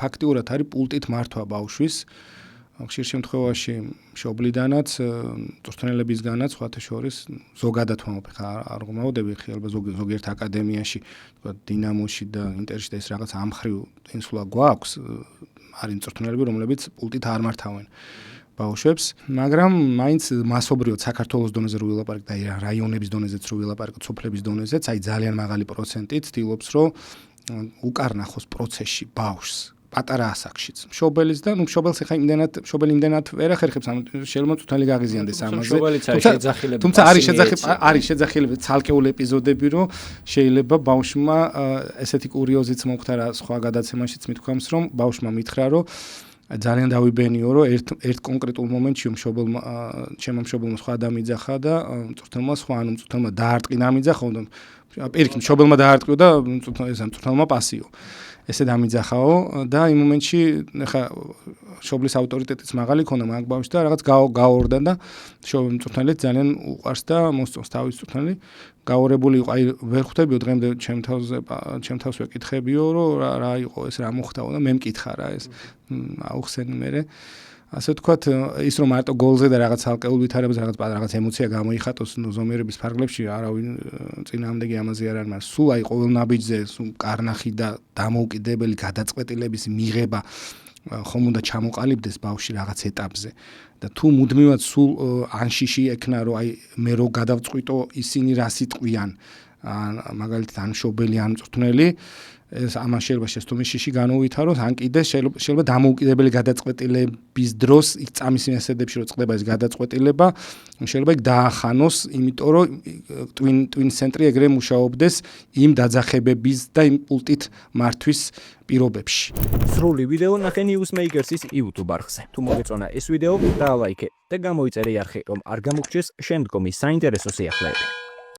ფაქტიურად არის პულტით მართვა ბავშვის. ხშირ შემთხვევაში მშობლიდანაც, მწვრთნელებისგანაც, სხვათა შორის ზოგადად ვამბობ, არ გმოვდები ხილება ზოგიერთ აკადემიაში, თქვა დინამოში და ინტერში და ეს რაღაც ამხრივ ინსულა გვაქვს, არის მწვრთნელები, რომლებიც პულტით არ მართავენ ბავშვებს, მაგრამ მაინც მასობრივად საქართველოს დონეზე რო ვილაპარაკ და რაიონების დონეზეც რო ვილაპარაკ, სოფლების დონეზეც, აი ძალიან მაღალი პროცენტით ცდილობს, რომ უკარნახოს პროცესში ბავშვს. პატარა ასაკშიც. მშობელის და მშობელს ხა იმდენად ვერ ახერხებს, შეიძლება მწვრთნელი გაღიზიანდეს ამაზე. თუმცა არის შეძახილება ცალკეული ეპიზოდები, რომ შეიძლება ბავშვმა ესეთი კურიოზიც მოხდა რა სხვა გადაცემაშიც მithქვამს, რომ ბავშვმა მითხრა, რომ ძალიან დავიბენიო, რომ ერთ კონკრეტულ მომენტში ჩემო მშობელმა სხვა დამიძახა და მწვრთნელმა სხვა, ანუ მწვრთნელმა დაარტყინა ამიძახა, პირიქით მშობელმა დაარტყიო და მწვრთნელმა პასიო. ესე დამიძახაო და იმ მომენტში ხა შობლის ავტორიტეტიც მაღალი ქონდა მაგ ბავშვს და რაღაც გაორდა და მწვრთნელიც ძალიან უყვარს და მოსწონს თავის მწვრთნელი. გაორებული იყო, აი ვერ ხვდებიო დღემდე ჩემ თავს ვეკითხებიო, რომ რა იყო ეს, რა მოხდაო და მე მკითხა რა ეს აუხსენი მერე. ასე ვთქვათ, ის რომ მარტო გოლზე და რაღაც ალკეულ ვითარებას რაღაც ემოცია გამოიხატოს ზომიერების ფარგლებში, არავინ წინააღმდეგი ამაზე არ არის, მაგრამ სულ აი ყოველ ნაბიჯზე სულ კარნახი და დამოუკიდებელი გადაწყვეტილების მიღება ხომ უნდა ჩამოყალიბდეს ბავშვი რაღაც ეტაპზე და თუ მუდმივად სულ ანშიში ექნა, რომ აი მე რო გადავწყვიტო ისინი რა სიტყვიან, მაგალითად ან მშობელი ან მწვრთნელი, ეს ამან შეიძლება შესტომისში განუვითაროს, ან კიდე შეიძლება დამოუკიდებელი გადაწყვეტილების დროს იქ წამის მესედებში რო წყდება ეს გადაწყვეტილება, შეიძლება იქ დაახანოს, იმიტომ რომ twin center-ი ეგრე მუშაობდეს იმ დაძახებების და იმ პულტით მართვის პირობებში. სრული ვიდეო ნახე Newsmakers-ის YouTube არხზე. თუ მოგეწონა ეს ვიდეო, დაალაიქე და გამოიწერე არხი, რომ არ გამოგჩეს შემდგომი საინტერესო სიახლეები.